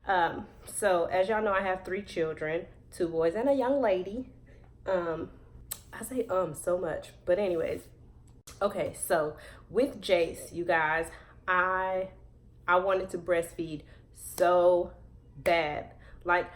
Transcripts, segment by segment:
So as y'all know, I have 3 children, 2 boys and a young lady. I say so much, but anyways, okay. So with Jace, you guys, I I wanted to breastfeed so bad, like,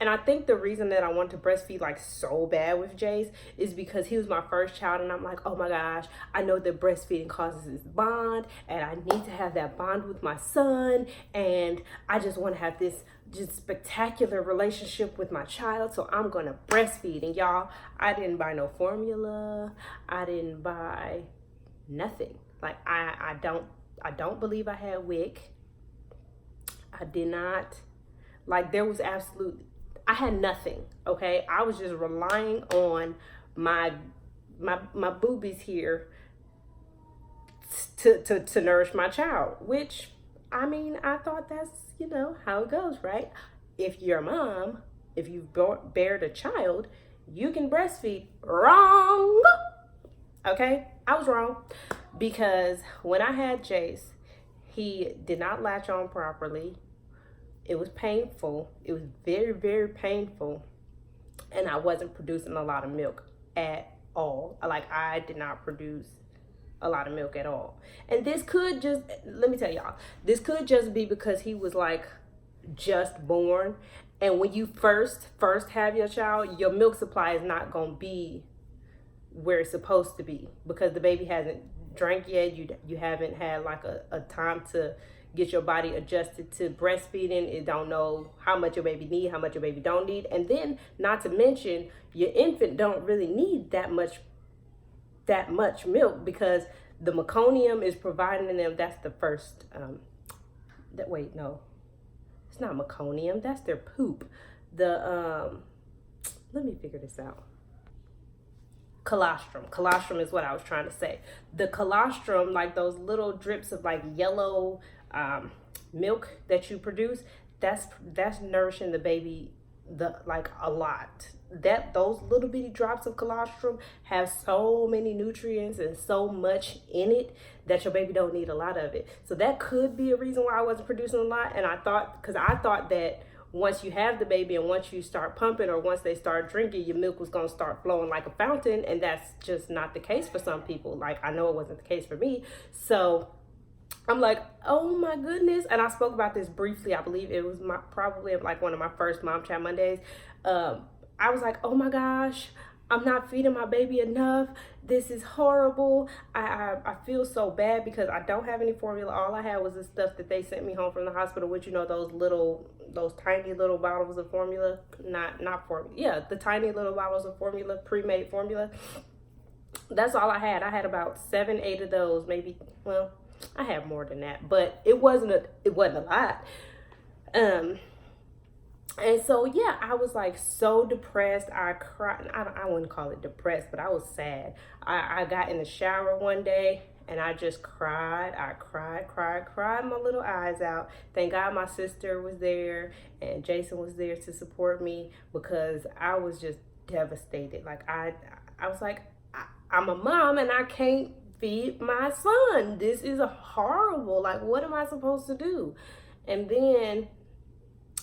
and I think the reason that I wanted to breastfeed like so bad with Jace is because he was my first child, and I'm like, oh my gosh, I know that breastfeeding causes this bond, and I need to have that bond with my son, and I just want to have this just spectacular relationship with my child, so I'm gonna breastfeed. And y'all, I didn't buy no formula, I didn't buy nothing. Like I don't believe I had WIC. I did not. Like there was absolutely, I had nothing. Okay, I was just relying on my my boobies here to nourish my child. Which, I mean, I thought that's how it goes, right? If you're a mom, if you've bared a child, you can breastfeed. Wrong. Okay, I was wrong because when I had Jace, he did not latch on properly. It was painful. It was very, very painful. And I wasn't producing a lot of milk at all. Like, I did not produce a lot of milk at all. And this could just, let me tell y'all, this could just be because he was like just born. And when you first have your child, your milk supply is not going to be where it's supposed to be because the baby hasn't drank yet. You haven't had like a time to get your body adjusted to breastfeeding. It don't know how much your baby need, how much your baby don't need. And then not to mention your infant don't really need that much milk because the meconium is providing them. That's the first wait, no, it's not meconium, that's their poop. Let me figure this out. Colostrum is what I was trying to say. The colostrum, like those little drips of like yellow milk that you produce, that's nourishing the baby like a lot. That those little bitty drops of colostrum have so many nutrients and so much in it that your baby don't need a lot of it. So that could be a reason why I wasn't producing a lot. And I thought that once you have the baby and once you start pumping or once they start drinking, your milk was going to start flowing like a fountain. And that's just not the case for some people. Like, I know it wasn't the case for me. So I'm like, oh my goodness. And I spoke about this briefly. I believe it was probably like one of my first Mom Chat Mondays. I was like, oh my gosh, I'm not feeding my baby enough. This is horrible. I feel so bad because I don't have any formula. All I had was the stuff that they sent me home from the hospital, which, those tiny little bottles of formula. Not formula. Yeah, the tiny little bottles of formula, pre-made formula. That's all I had. I had about 7, 8 of those, maybe. Well, I had more than that, but it wasn't a lot. And so, yeah, I was like so depressed. I cried. I wouldn't call it depressed, but I was sad. I got in the shower one day and I just cried. I cried my little eyes out. Thank God my sister was there and Jason was there to support me because I was just devastated. Like, I was like, I'm a mom and I can't feed my son. This is horrible. Like, what am I supposed to do? And then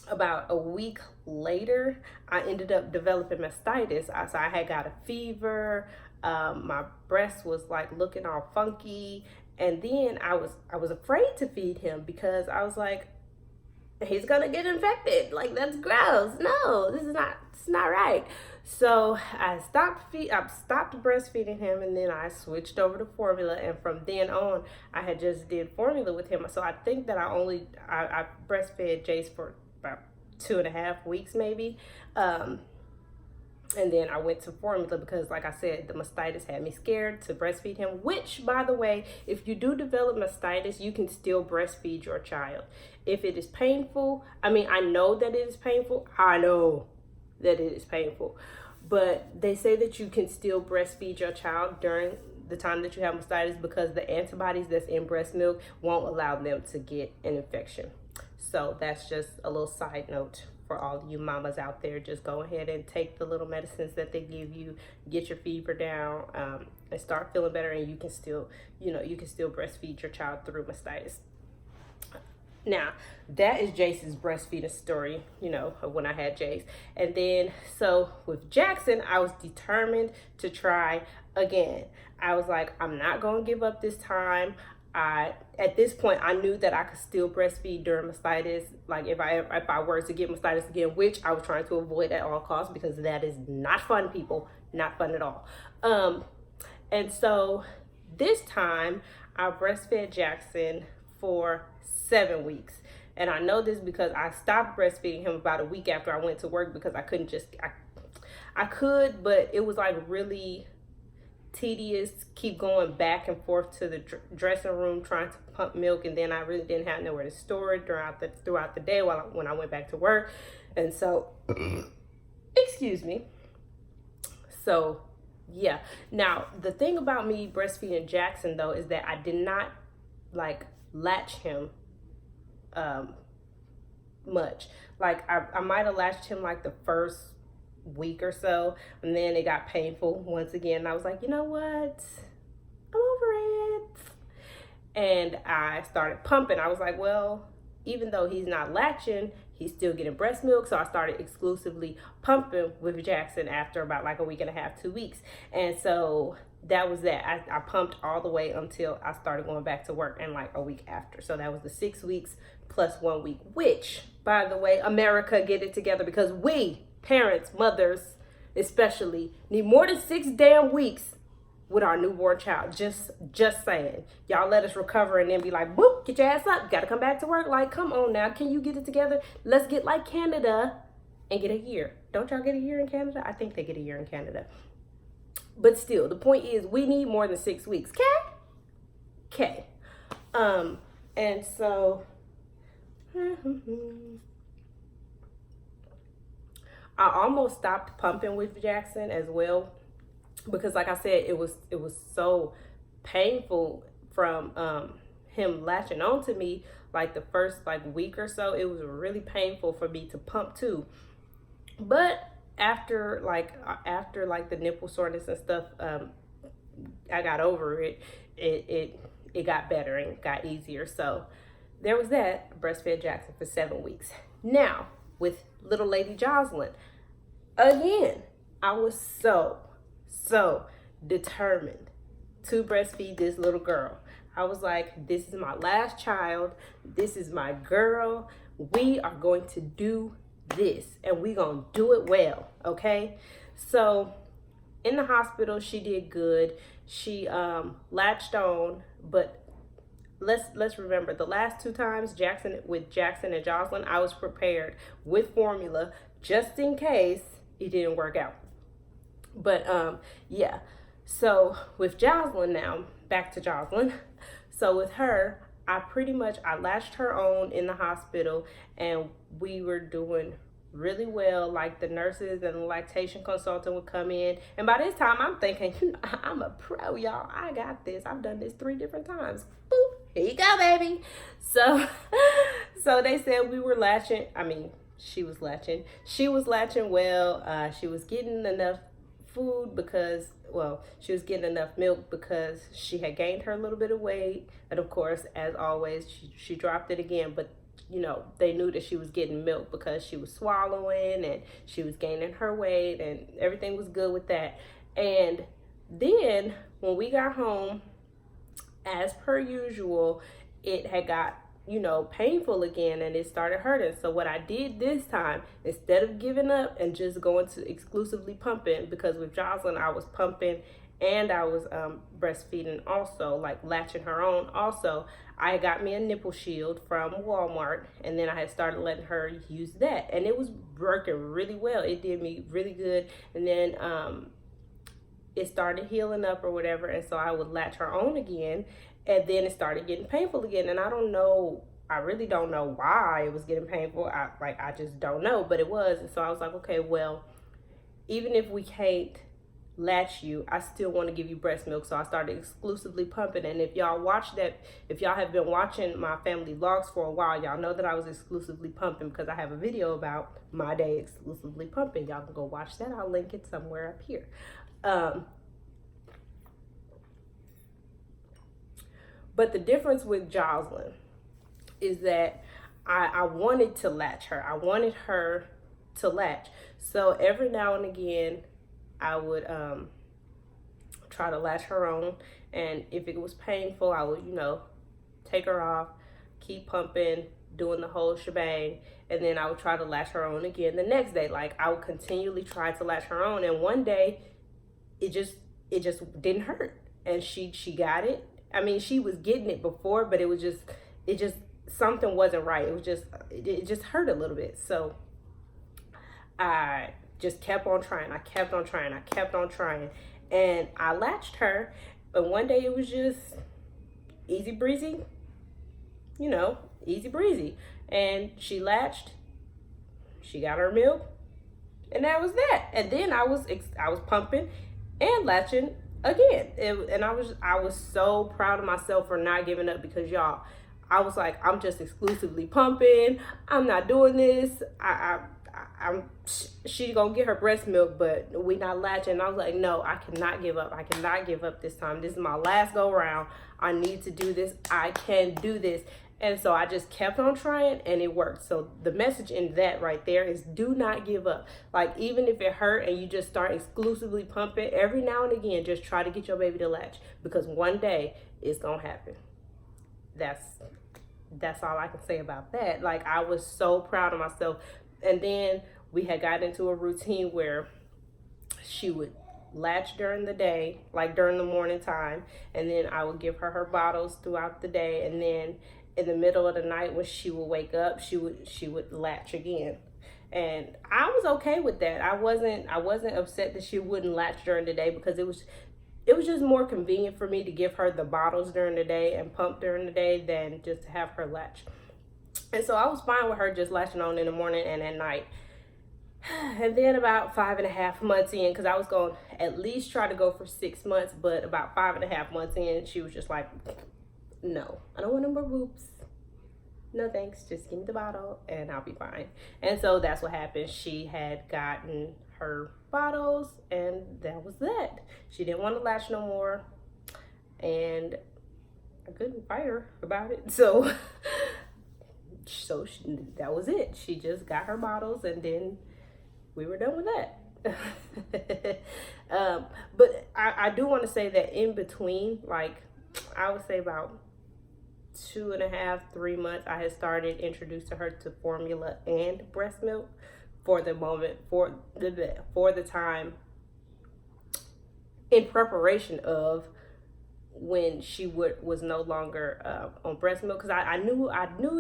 about a week later, I ended up developing mastitis. So I had got a fever. My breast was like looking all funky. And then I was afraid to feed him because I was like, he's gonna get infected. Like, that's gross. No, it's not right. So I stopped breastfeeding him, and then I switched over to formula. And from then on, I had just did formula with him. So I think that I breastfed Jace for about 2.5 weeks maybe. And then I went to formula because, like I said, the mastitis had me scared to breastfeed him, which, by the way, if you do develop mastitis, you can still breastfeed your child. If it is painful, I mean, I know that it is painful. I know that it is painful. But they say that you can still breastfeed your child during the time that you have mastitis because the antibodies that's in breast milk won't allow them to get an infection. So that's just a little side note for all you mamas out there. Just go ahead and take the little medicines that they give you, get your fever down, and start feeling better, and you can still breastfeed your child through mastitis. Now, that is Jace's breastfeeding story, you know, of when I had Jace. And then, so with Jackson, I was determined to try again. I was like, I'm not going to give up this time. At this point, I knew that I could still breastfeed during mastitis. Like if I were to get mastitis again, which I was trying to avoid at all costs, because that is not fun, people. Not fun at all. And so this time, I breastfed Jackson for 7 weeks. And I know this because I stopped breastfeeding him about a week after I went to work, because I couldn't just, I could, but it was like really tedious, keep going back and forth to the dressing room trying to pump milk, and then I really didn't have nowhere to store it throughout the day when I went back to work. And so, excuse me. So yeah. Now, the thing about me breastfeeding Jackson though is that I did not like latch him much. Like I might have latched him like the first week or so, and then it got painful once again, and I was like, you know what, I'm over it. And I started pumping. I was like, well, even though he's not latching, he's still getting breast milk. So I started exclusively pumping with Jackson after about like a week and a half, 2 weeks. And so that was that. I pumped all the way until I started going back to work, and like a week after. So that was the 6 weeks plus 1 week, which, by the way, America, get it together, because we, parents, mothers especially, need more than 6 damn weeks with our newborn child. Just saying. Y'all let us recover and then be like, boop, get your ass up. You gotta come back to work. Like, come on now. Can you get it together? Let's get like Canada and get a year. Don't y'all get a year in Canada? I think they get a year in Canada. But still, the point is, we need more than 6 weeks. Okay? And so I almost stopped pumping with Jackson as well, because like I said, it was so painful from him latching on to me. Like the first like week or so, it was really painful for me to pump too. But after the nipple soreness and stuff, I got over it. It got better and got easier. So there was that. I breastfed Jackson for 7 weeks. Now with little lady Jocelyn, again, I was so determined to breastfeed this little girl. I was like, this is my last child. This is my girl. We are going to do this, and we gonna do it well, okay? So in the hospital, she did good. She latched on, but let's remember, the last 2 times Jackson and Jocelyn, I was prepared with formula just in case it didn't work out. But yeah, so with Jocelyn now, back to Jocelyn. So with her, I latched her on in the hospital, and we were doing really well. Like the nurses and the lactation consultant would come in, and by this time I'm thinking, you know, I'm a pro, y'all. I got this. I've done this 3 different times. Boop, here you go, baby. So they said we were latching. I mean, she was latching. She was latching well. She was getting enough food because, well, she was getting enough milk because she had gained her little bit of weight. And of course, as always, she dropped it again. But, you know, they knew that she was getting milk because she was swallowing and she was gaining her weight, and everything was good with that. And then when we got home, as per usual, it had got, you know, painful again, and it started hurting. So what I did this time, instead of giving up and just going to exclusively pumping, because with Jocelyn I was pumping and I was breastfeeding also, like latching her on also, I got me a nipple shield from Walmart, and then I had started letting her use that, and it was working really well. It did me really good. And then it started healing up or whatever, and so I would latch her on again, and then it started getting painful again. And I really don't know why it was getting painful. I just don't know, but it was. And so I was like, okay, well, even if we can't latch you, I still want to give you breast milk. So I started exclusively pumping. And if y'all have been watching my family vlogs for a while, y'all know that I was exclusively pumping, because I have a video about my day exclusively pumping. Y'all can go watch that. I'll link it somewhere up here. But the difference with Jocelyn is that I wanted to latch her. I wanted her to latch. So every now and again, I would try to latch her on. And if it was painful, I would, take her off, keep pumping, doing the whole shebang. And then I would try to latch her on again the next day. Like, I would continually try to latch her on. And one day, it just didn't hurt. And she got it. I mean, she was getting it before, but it just something wasn't right. It just hurt a little bit. So I just kept on trying. I kept on trying. And I latched her. But one day it was just easy breezy, easy breezy. And she latched. She got her milk. And that was that. And then I was pumping and latching again. And I was so proud of myself for not giving up, because y'all, I was like, I'm just exclusively pumping. I'm not doing this. She gonna get her breast milk, but we not latching. And I was like, no, I cannot give up. I cannot give up this time. This is my last go round. I need to do this. I can do this. And so I just kept on trying, and it worked. So the message in that right there is, do not give up. Like, even if it hurt and you just start exclusively pumping, every now and again, just try to get your baby to latch, because one day it's gonna happen. That's all I can say about that. Like, I was so proud of myself. And then we had gotten into a routine where she would latch during the day, like during the morning time, and then I would give her her bottles throughout the day, and then in the middle of the night when she would wake up, she would latch again. And I was okay with that. I wasn't upset that she wouldn't latch during the day, because it was just more convenient for me to give her the bottles during the day and pump during the day than just to have her latch. And so I was fine with her just latching on in the morning and at night. And then about 5.5 months in, because I was going to at least try to go for 6 months, but about 5.5 months in, she was just like, no, I don't want no more boobs. No thanks, just give me the bottle and I'll be fine. And so that's what happened. She had gotten her bottles, and that was that. She didn't want to latch no more, and I couldn't fight her about it. So that was it. She just got her bottles, and then we were done with that. But I do want to say that in between, like, I would say about 2.5, 3 months, I had started introducing her to formula and breast milk for the moment, for the time, in preparation of when she was no longer on breast milk, because I knew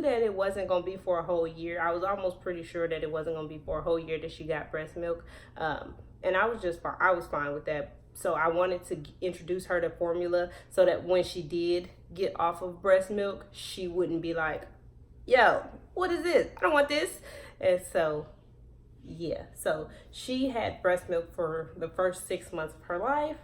that it wasn't going to be for a whole year. I was almost pretty sure that it wasn't going to be for a whole year that she got breast milk, and I was just fine. I was fine with that. So I wanted to introduce her to formula, so that when she did get off of breast milk, she wouldn't be like, yo, what is this? I don't want this. And so yeah, so she had breast milk for the first 6 months of her life,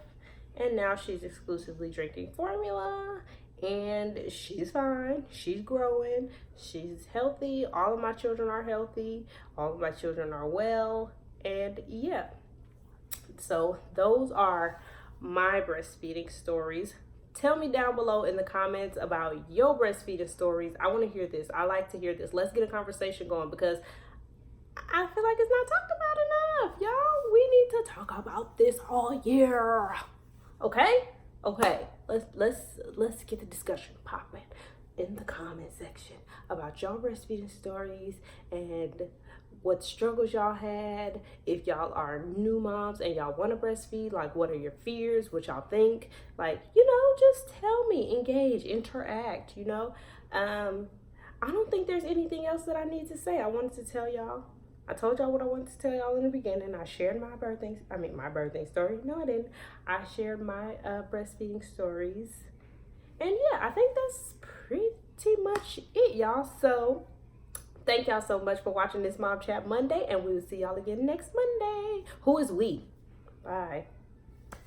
and now she's exclusively drinking formula, and she's fine. She's growing. She's healthy. All of my children are healthy. All of my children are well. And yeah, so those are my breastfeeding stories. Tell me down below in the comments about your breastfeeding stories. I want to hear this. I like to hear this. Let's get a conversation going, because I feel like it's not talked about enough, y'all. We need to talk about this all year. Okay? Let's get the discussion popping in the comment section about y'all breastfeeding stories and what struggles y'all had. If y'all are new moms and y'all want to breastfeed, like, what are your fears? What y'all think? Like, just tell me, engage, interact, I don't think there's anything else that I need to say. I wanted to tell y'all. I told y'all what I wanted to tell y'all in the beginning. I shared my birthing story. No, I didn't. I shared my breastfeeding stories. And yeah, I think that's pretty much it, y'all. So thank y'all so much for watching this Mom Chat Monday, and we will see y'all again next Monday. Who is we? Bye.